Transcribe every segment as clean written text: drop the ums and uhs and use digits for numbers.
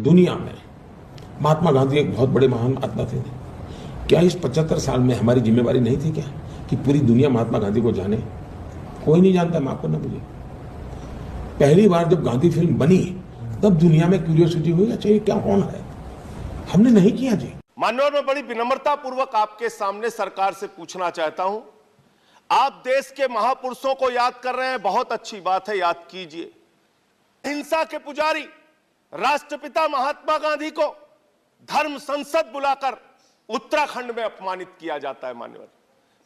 दुनिया में महात्मा गांधी एक बहुत बड़े महान आत्मा थे। क्या इस 75 साल में हमारी जिम्मेवारी नहीं थी क्या कि पूरी दुनिया महात्मा गांधी को जाने? कोई नहीं जानता, माफ करना मुझे। पहली बार जब गांधी फिल्म बनी तब दुनिया में क्यूरियोसिटी हुई, अच्छा ये क्या कौन है? हमने नहीं किया जी। मान्यवर, मैं बड़ी विनम्रता पूर्वक आपके सामने सरकार से पूछना चाहता हूं, आप देश के महापुरुषों को याद कर रहे हैं, बहुत अच्छी बात है, याद कीजिए। हिंसा के पुजारी राष्ट्रपिता महात्मा गांधी को धर्म संसद बुलाकर उत्तराखंड में अपमानित किया जाता है मान्यवर,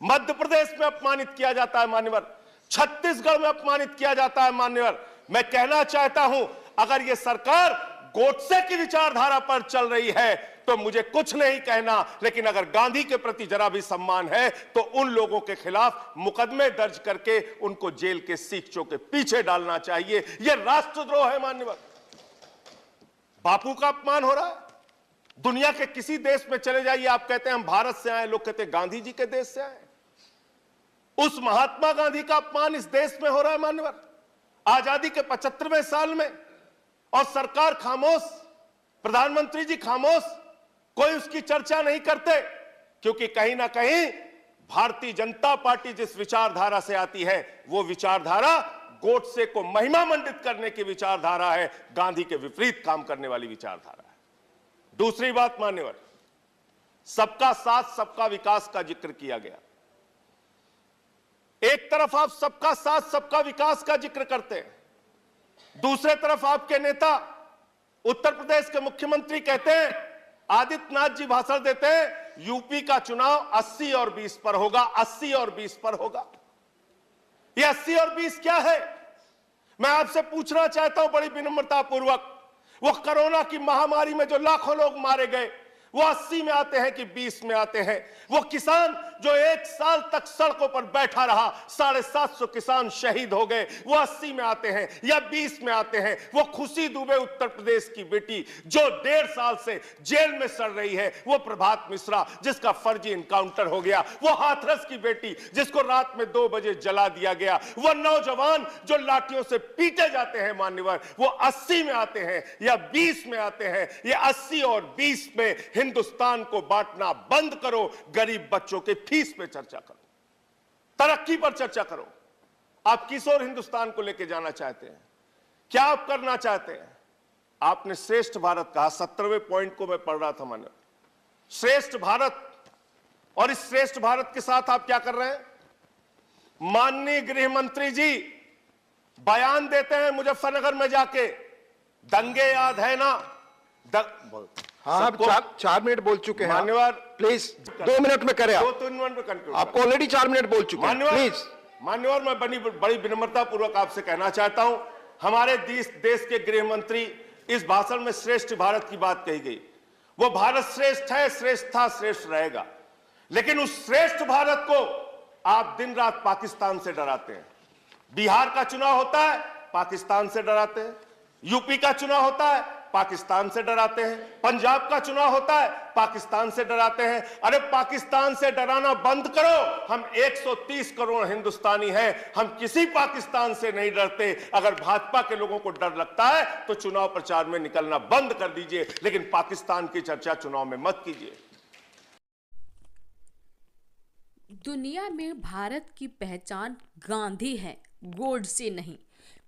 मध्य प्रदेश में अपमानित किया जाता है मान्यवर, छत्तीसगढ़ में अपमानित किया जाता है मान्यवर। मैं कहना चाहता हूं, अगर यह सरकार गोडसे की विचारधारा पर चल रही है तो मुझे कुछ नहीं कहना, लेकिन अगर गांधी के प्रति जरा भी सम्मान है तो उन लोगों के खिलाफ मुकदमे दर्ज करके उनको जेल के सीखचों के पीछे डालना चाहिए। यह राष्ट्रद्रोह है मान्यवर। बापू का अपमान हो रहा है। दुनिया के किसी देश में चले जाइए, आप कहते हैं हम भारत से आए, लोग कहते हैं गांधी जी के देश से आए। उस महात्मा गांधी का अपमान इस देश में हो रहा है मान्यवर, आजादी के 75वें साल में, और सरकार खामोश, प्रधानमंत्री जी खामोश, कोई उसकी चर्चा नहीं करते, क्योंकि कहीं ना कहीं भारतीय जनता पार्टी जिस विचारधारा से आती है वो विचारधारा गोडसे को महिमा मंडित करने की विचारधारा है, गांधी के विपरीत काम करने वाली विचारधारा है। दूसरी बात मान्यवर, सबका साथ सबका विकास का जिक्र किया गया। एक तरफ आप सबका साथ सबका विकास का जिक्र करते हैं, दूसरे तरफ आपके नेता उत्तर प्रदेश के मुख्यमंत्री कहते हैं, आदित्यनाथ जी भाषण देते हैं, यूपी का चुनाव 80 और 20 पर होगा, 80 और 20 पर होगा। ये 80 और 20 क्या है? मैं आपसे पूछना चाहता हूं बड़ी विनम्रता पूर्वक, वो कोरोना की महामारी में जो लाखों लोग मारे गए वो 80 में आते हैं कि 20 में आते हैं? वो किसान जो 1 साल तक सड़कों पर बैठा रहा, 750 किसान शहीद हो गए, वो 80 में आते हैं या 20 में आते हैं? वो खुशी दुबे उत्तर प्रदेश की बेटी जो 1.5 साल से जेल में सड़ रही है, वो प्रभात मिश्रा जिसका फर्जी इनकाउंटर हो गया, वो हाथरस की बेटी जिसको रात में 2 बजे जला दिया गया, वो नौजवान जो लाठियों से पीटे जाते हैं मान्यवर, वो 80 में आते हैं या 20 में आते हैं? ये 80 और 20 में हिंदुस्तान को बांटना बंद करो, गरीब बच्चों के फीस पे चर्चा करो, तरक्की पर चर्चा करो। आप किस ओर हिंदुस्तान को लेकर जाना चाहते हैं? क्या आप करना चाहते हैं? आपने श्रेष्ठ भारत कहा, 17वें पॉइंट को मैं पढ़ रहा था मैंने, श्रेष्ठ भारत, और इस श्रेष्ठ भारत के साथ आप क्या कर रहे हैं? माननीय गृह मंत्री जी बयान देते हैं मुजफ्फरनगर में जाके, दंगे याद है ना? हाँ, आप 4 मिनट बोल चुके हैं मान्यवर, प्लीज 2 मिनट में करें। 2-3 मिनट में कंक्लूड। आपको ऑलरेडी 4 मिनट बोल चुके हैं, प्लीज। मान्यवर, मैं बड़ी विनम्रता पूर्वक आपसे कहना चाहता हूं, हमारे देश के गृह मंत्री, इस भाषण में श्रेष्ठ भारत की बात कही गई, वो भारत श्रेष्ठ है, श्रेष्ठ था, श्रेष्ठ रहेगा, लेकिन उस श्रेष्ठ भारत को आप दिन रात पाकिस्तान से डराते हैं। बिहार का चुनाव होता है, पाकिस्तान से डराते हैं, यूपी का चुनाव होता है, पाकिस्तान से डराते हैं, पंजाब का चुनाव होता है, पाकिस्तान से डराते हैं। अरे पाकिस्तान से डराना बंद करो। हम 130 करोड़ हिंदुस्तानी हैं, हम किसी पाकिस्तान से नहीं डरते। अगर भाजपा के लोगों को डर लगता है तो चुनाव प्रचार में निकलना बंद कर दीजिए, लेकिन पाकिस्तान की चर्चा चुनाव में मत कीजिए। दुनिया में भारत की पहचान गांधी है, गोडसे नहीं।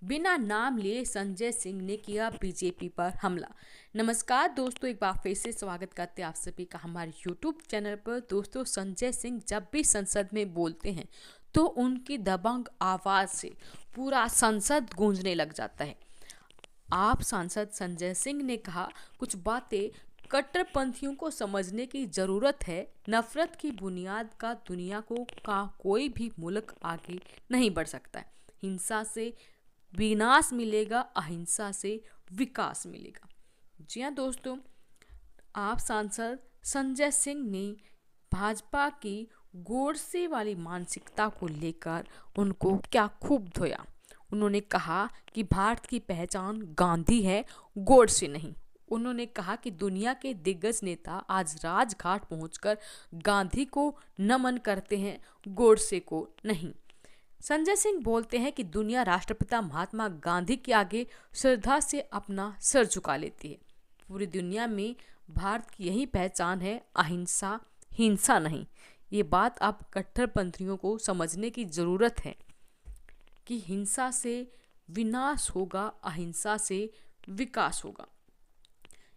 बिना नाम लिए संजय सिंह ने किया बीजेपी पर हमला। नमस्कार दोस्तों, एक बार फिर से स्वागत करते हैं आप सभी का हमारे यूट्यूब चैनल पर। दोस्तों, संजय सिंह जब भी संसद में बोलते हैं तो उनकी दबंग आवाज़ से पूरा संसद गूंजने लग जाता है। आप सांसद संजय सिंह ने कहा, कुछ बातें कट्टरपंथियों को समझने की ज़रूरत है। नफरत की बुनियाद का दुनिया का कोई भी मुल्क आगे नहीं बढ़ सकता है। हिंसा से विनाश मिलेगा, अहिंसा से विकास मिलेगा। जी हाँ दोस्तों, आप सांसद संजय सिंह ने भाजपा की गोडसे वाली मानसिकता को लेकर उनको क्या खूब धोया। उन्होंने कहा कि भारत की पहचान गांधी है, गोडसे नहीं। उन्होंने कहा कि दुनिया के दिग्गज नेता आज राजघाट पहुंचकर गांधी को नमन करते हैं, गोडसे को नहीं। संजय सिंह बोलते हैं कि दुनिया राष्ट्रपिता महात्मा गांधी के आगे श्रद्धा से अपना सर झुका लेती है। पूरी दुनिया में भारत की यही पहचान है, अहिंसा, हिंसा नहीं। ये बात अब कट्टरपंथियों को समझने की ज़रूरत है कि हिंसा से विनाश होगा, अहिंसा से विकास होगा।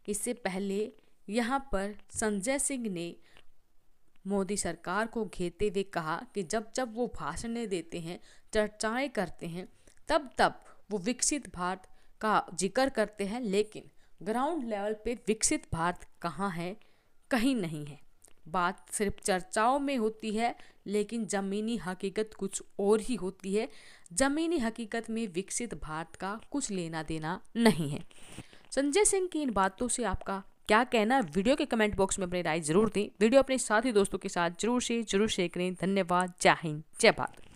इससे पहले यहाँ पर संजय सिंह ने मोदी सरकार को घेरते हुए कहा कि जब जब वो भाषण देते हैं, चर्चाएं करते हैं, तब तब वो विकसित भारत का जिक्र करते हैं, लेकिन ग्राउंड लेवल पे विकसित भारत कहाँ है? कहीं नहीं है। बात सिर्फ चर्चाओं में होती है, लेकिन ज़मीनी हकीकत कुछ और ही होती है। ज़मीनी हकीकत में विकसित भारत का कुछ लेना देना नहीं है। संजय सिंह की इन बातों से आपका क्या कहना है? वीडियो के कमेंट बॉक्स में अपनी राय जरूर दें। वीडियो अपने साथी दोस्तों के साथ जरूर शेयर करें। धन्यवाद। जय हिंद, जय भारत।